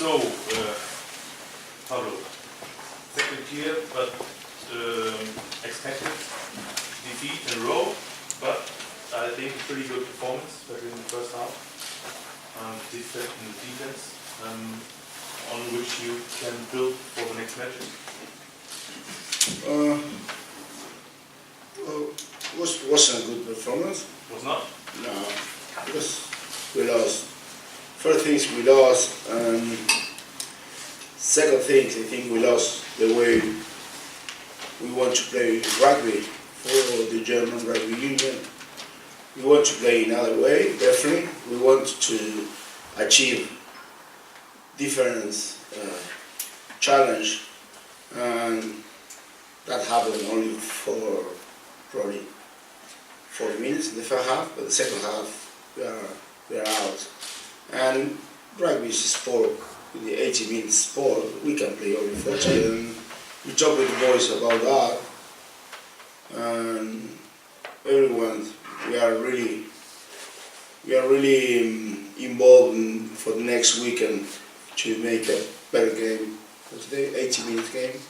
So, Pablo, second year, but expected defeat in a row, but I think a pretty good performance, especially in the first half. Defense, on which you can build for the next matches. Wasn't a good performance. Was not? No, because we lost. First things we lost, and second things I think we lost the way we want to play rugby for the German Rugby Union. We want to play another way, definitely. We want to achieve different challenge, and that happened only for probably 40 minutes in the first half, but the second half we are out. And rugby is a sport, with the 80-minute sport, we can play only 40, and we talk with the boys about that, and everyone, we are really involved for the next weekend to make a better game. It's the 80-minute game.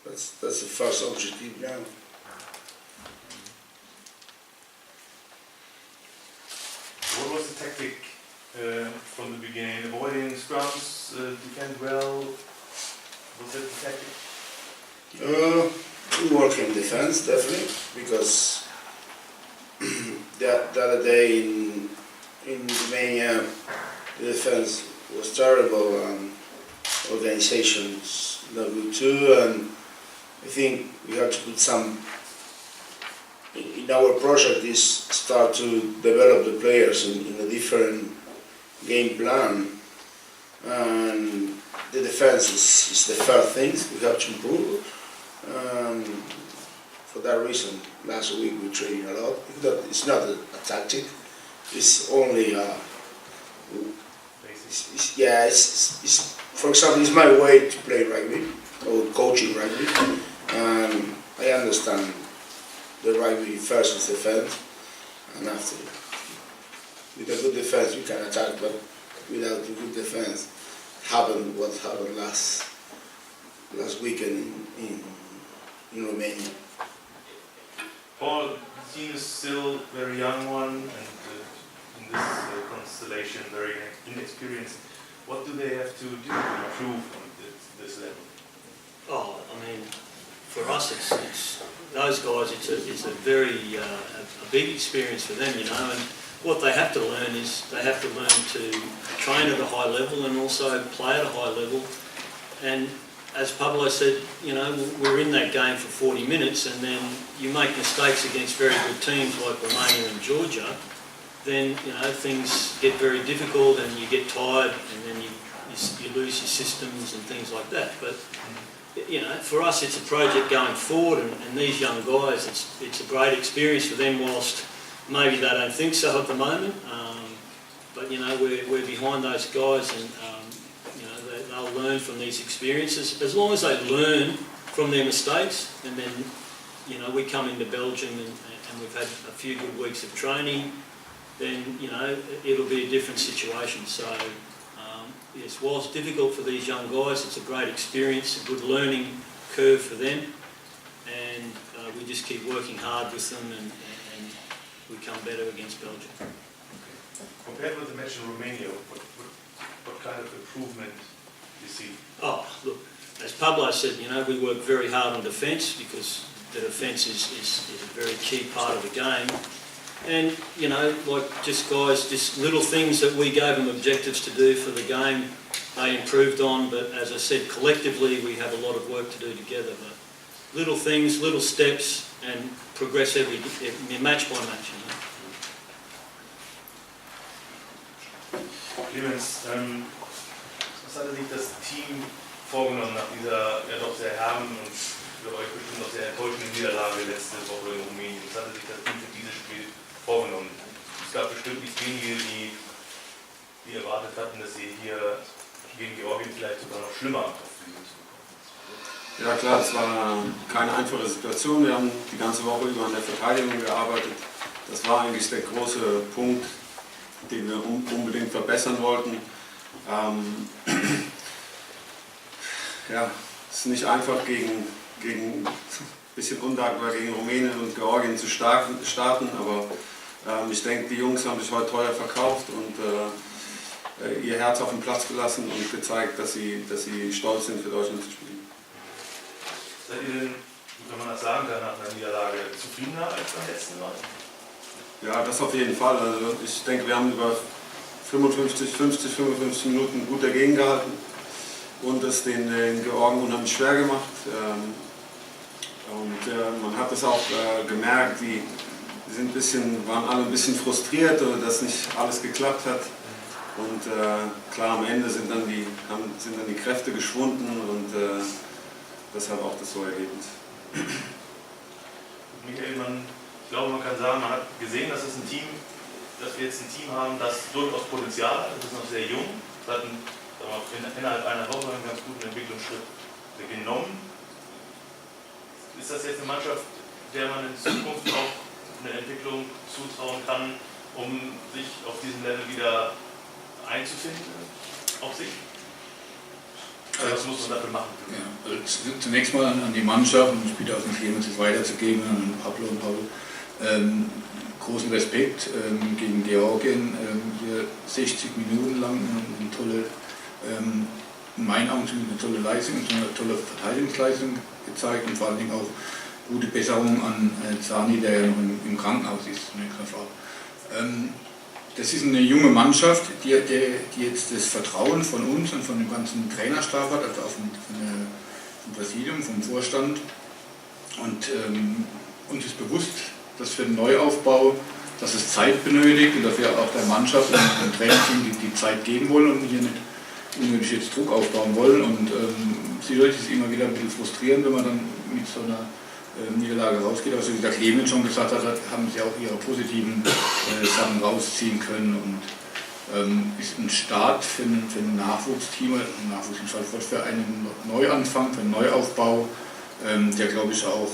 That's the first objective now. What was the tactic from the beginning? Avoiding scrums, defend well. Was that the tactic? We work in defense definitely, because the other day in Romania the defense was terrible and organizations not good too, and I think we have to put some in our project is start to develop the players in a different game plan, and the defense is the first thing we have to improve. For that reason, last week we trained a lot. It's not a tactic. It's only it's for example, it's my way to play rugby or coaching rugby, and I understand the rugby first is defense, and after with a good defense you can attack, but without a good defense, what happened last weekend in Romania. Paul, the team is still a very young one, and in this constellation, very inexperienced. What do they have to do to improve on this level? Oh, I mean, for us, it's those guys. It's a very a big experience for them, you know. And what they have to learn is they have to learn to train at a high level and also play at a high level. And as Pablo said, you know, we're in that game for 40 minutes, and then you make mistakes against very good teams like Romania and Georgia, then, you know, things get very difficult and you get tired, and then you lose your systems and things like that. But, you know, for us it's a project going forward, and these young guys, it's a great experience for them, whilst maybe they don't think so at the moment. But, you know, we're behind those guys, and they'll learn from these experiences. As long as they learn from their mistakes, and then, you know, we come into Belgium and we've had a few good weeks of training, then, you know, it'll be a different situation. So, yes, while it's difficult for these young guys, it's a great experience, a good learning curve for them, and we just keep working hard with them, and we come better against Belgium. Okay. Compared with the match in Romania, what kind of improvement you see? Oh, look, as Pablo said, you know, we work very hard on defence, because the defence is a very key part of the game. And, you know, like just little things that we gave them objectives to do for the game, they improved on. But as I said, collectively we have a lot of work to do together. But little things, little steps, and progress every match by match, you know. Clemens, was hatte sich das Team vorgenommen nach dieser ja doch sehr herben und für euch bestimmt auch sehr enttäuschenden Niederlage letzte Woche in Rumänien? Was hatte sich das Team für dieses Spiel vorgenommen? Es gab bestimmt nicht wenige, die erwartet hatten, dass sie hier gegen Georgien vielleicht sogar noch schlimmer aufführen. Ja klar, es war keine einfache Situation. Wir haben die ganze Woche über an der Verteidigung gearbeitet. Das war eigentlich der große Punkt, den wir unbedingt verbessern wollten. Ja, es ist nicht einfach gegen ein bisschen undankbar gegen Rumänien und Georgien zu starten, aber ich denke, die Jungs haben sich heute teuer verkauft und ihr Herz auf den Platz gelassen und gezeigt, dass sie stolz sind, für Deutschland zu spielen. Seid ihr denn, wenn man das sagen kann, nach einer Niederlage zufriedener als beim letzten Mal? Ja, das auf jeden Fall. Also ich denke, wir haben über 55 Minuten gut dagegen gehalten und es den Georgen unheimlich schwer gemacht. Man hat es auch gemerkt, die waren alle ein bisschen frustriert, dass nicht alles geklappt hat. Und klar, am Ende sind dann die Kräfte geschwunden und deshalb auch das so Ergebnis. Michael, ich glaube, man kann sagen, man hat gesehen, dass wir jetzt ein Team haben, das durchaus Potenzial hat. Das ist noch sehr jung. Das hat innerhalb einer Woche einen ganz guten Entwicklungsschritt genommen. Ist das jetzt eine Mannschaft, der man in Zukunft auch eine Entwicklung zutrauen kann, um sich auf diesem Level wieder einzufinden auf sich? Was muss man dafür machen? Ja, also zunächst mal an die Mannschaft, und ich bitte auch nicht jemand, es weiterzugeben, an Pablo und Paul. Großen Respekt gegen Georgien, hier 60 Minuten lang eine tolle, in meinen Augen eine tolle Leistung, eine tolle Verteidigungsleistung gezeigt und vor allen Dingen auch gute Besserung an Zani, der ja noch im Krankenhaus ist. Das ist eine junge Mannschaft, die jetzt das Vertrauen von uns und von dem ganzen Trainerstab hat, also auch vom Präsidium, vom Vorstand. Und uns ist bewusst, dass für den Neuaufbau, dass es Zeit benötigt und dass wir auch der Mannschaft und dem Trainerteam die Zeit geben wollen und hier nicht unnötig jetzt Druck aufbauen wollen. Und sicherlich ist es immer wieder ein bisschen frustrierend, wenn man dann mit so einer Niederlage rausgeht. Aber so wie der Clemens schon gesagt hat, haben sie auch ihre positiven Sachen rausziehen können und ist ein Start für ein Nachwuchsteam, für einen Neuanfang, für einen Neuaufbau, der glaube ich auch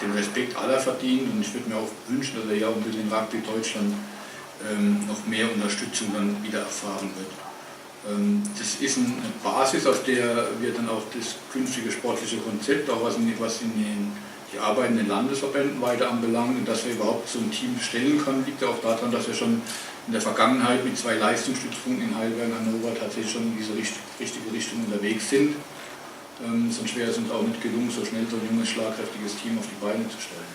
den Respekt aller verdient, und ich würde mir auch wünschen, dass er ja auch ein bisschen in Rugby Deutschland noch mehr Unterstützung dann wieder erfahren wird. Das ist eine Basis, auf der wir dann auch das künftige sportliche Konzept, auch was in die Arbeit in den Landesverbänden weiter anbelangt, und dass wir überhaupt so ein Team stellen können, liegt ja auch daran, dass wir schon in der Vergangenheit mit 2 Leistungsstützpunkten in Heidelberg und Hannover tatsächlich schon in diese richtige Richtung unterwegs sind. Sonst wäre es uns auch nicht gelungen, so schnell so ein junges, schlagkräftiges Team auf die Beine zu stellen.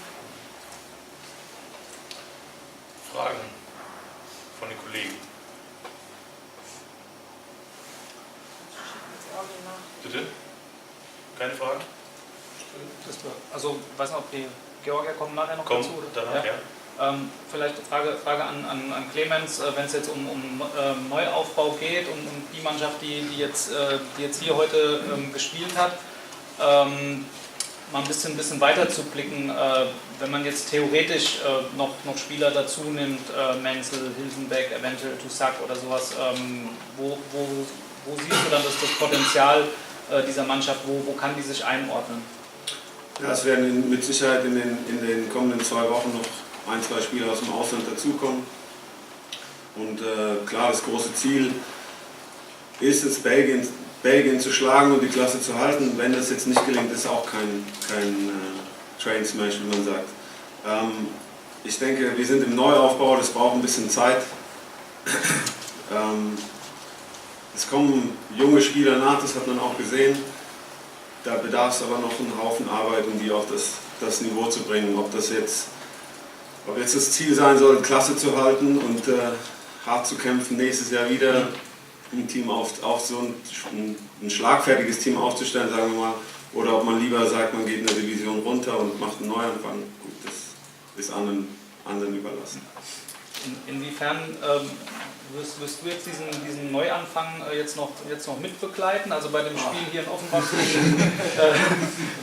Fragen von den Kollegen? Bitte? Keine Fragen? Also, ich weiß nicht, ob die Georgier kommen nachher noch dazu. Danach, ja. Vielleicht eine Frage an Clemens, wenn es jetzt um Neuaufbau geht und um die Mannschaft, die jetzt hier heute gespielt hat, mal ein bisschen weiter zu blicken, wenn man jetzt theoretisch noch Spieler dazu nimmt, Menzel, Hilsenbeck, eventuell Toussaint oder sowas, wo siehst du dann das Potenzial dieser Mannschaft, wo kann die sich einordnen? Ja, es werden mit Sicherheit in den kommenden 2 Wochen noch 1, 2 Spieler aus dem Ausland dazukommen. Und klar, das große Ziel ist es, Belgien zu schlagen und die Klasse zu halten. Wenn das jetzt nicht gelingt, ist auch kein Train Smash, wie man sagt. Ich denke, wir sind im Neuaufbau, das braucht ein bisschen Zeit. Es kommen junge Spieler nach, das hat man auch gesehen. Da bedarf es aber noch einen Haufen Arbeit, um die auf das Niveau zu bringen. Ob jetzt das Ziel sein soll, Klasse zu halten und hart zu kämpfen, nächstes Jahr wieder ein Team auf so ein schlagfertiges Team aufzustellen, sagen wir mal, oder ob man lieber sagt, man geht eine Division runter und macht einen Neuanfang. Gut, das ist anderen überlassen. Inwiefern wirst du jetzt diesen Neuanfang jetzt noch mitbegleiten? Also bei dem Spiel hier in Offenbach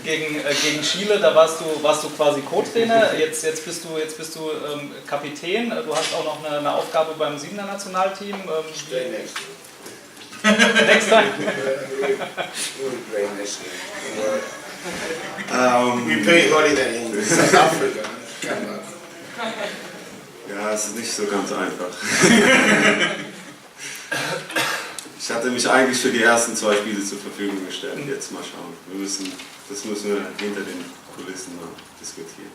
gegen Chile, da warst du quasi Co-Trainer, jetzt bist du Kapitän, du hast auch noch eine Aufgabe beim 7er Nationalteam. Next time. We play holiday in South Africa. Ja, es ist nicht so ganz einfach. hatte mich eigentlich für die ersten 2 Spiele zur Verfügung gestellt. Jetzt mal schauen. Das müssen wir hinter den Kulissen mal diskutieren.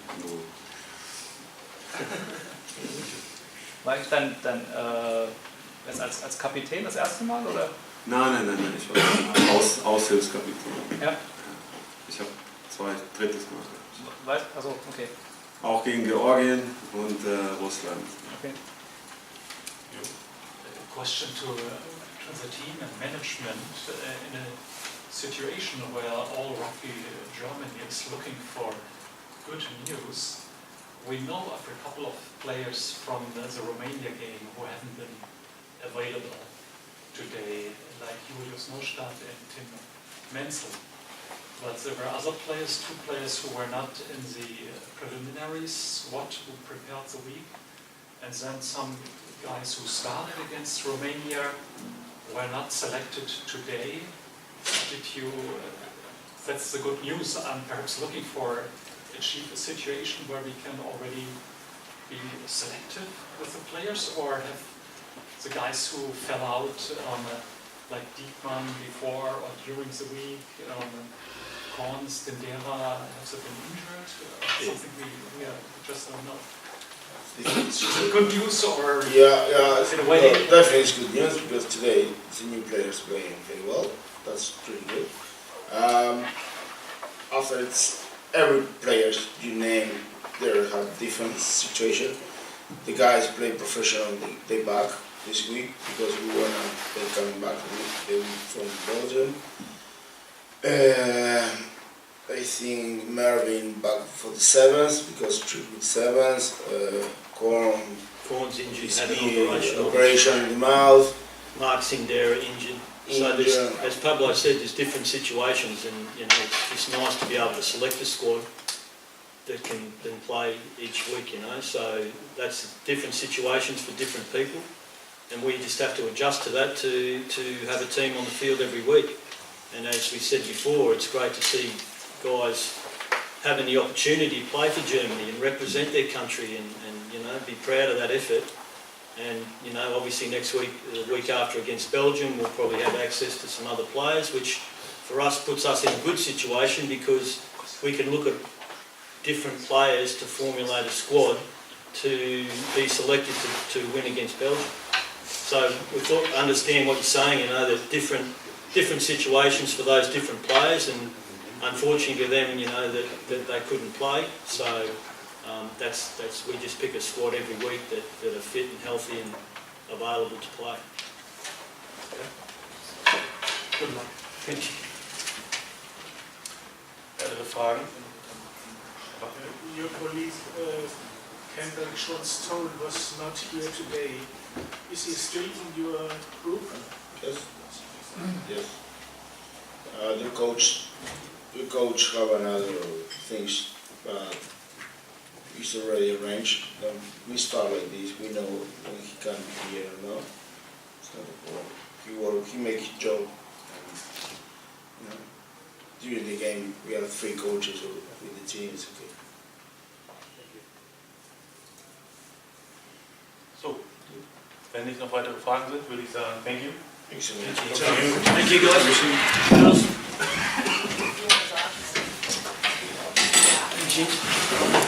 War ich dann jetzt als Kapitän das erste Mal, oder? Nein. Ich war Aushilfskapitän. Ja. Ich habe 2 drittes Mal. Also, okay. Auch gegen Georgien und Russland. Okay. Question to the team and management in a situation where all rugby Germany is looking for good news. We know of a couple of players from the Romania game who haven't been available today, like Julius Neustadt and Tim Menzel. But there were other players, 2 players who were not in the preliminary squad who prepared the week, and then some guys who started against Romania were not selected today. Did you, that's the good news, I'm perhaps looking for achieve a situation where we can already be selective with the players, or have the guys who fell out, like Diekmann before or during the week, Korn, Stendera, have they been injured? Something we just don't know. It's good news, or in a way? Definitely it's good news, because today the new players playing very well. That's pretty good. After it's every players you name, they have different situation. The guys play professional, they back this week because we were not, they're coming back from Belgium. I think Mervyn back for the 7th because 3 with 7th. Korn's injured, had the an operation in the mouth. Mark Sindera injured. So there's, as Pablo said, there's different situations, and it's nice to be able to select a squad that can then play each week. So that's different situations for different people, and we just have to adjust to that to have a team on the field every week. And as we said before, it's great to see guys having the opportunity to play for Germany and represent their country, and be proud of that effort. And obviously next week, the week after against Belgium, we'll probably have access to some other players, which for us puts us in a good situation because we can look at different players to formulate a squad to be selected to win against Belgium. So we understand what you're saying, that different situations for those different players, and unfortunately for them, that they couldn't play. So that's we just pick a squad every week that are fit and healthy and available to play. Good luck. Thank you. Weitere Fragen? Your colleague Campbell Schwartz-Toll was not here today. Is he still in your group? Yes. Yes. The coach have another things, but it's already arranged. We start like this. We know when he can be here or not. It's not a problem. He make his job. And, during the game, we have 3 coaches with the team. It's okay. So, wenn nicht noch weitere Fragen sind, würde ich sagen, thank you. Excellent. Thank you guys. Thank you.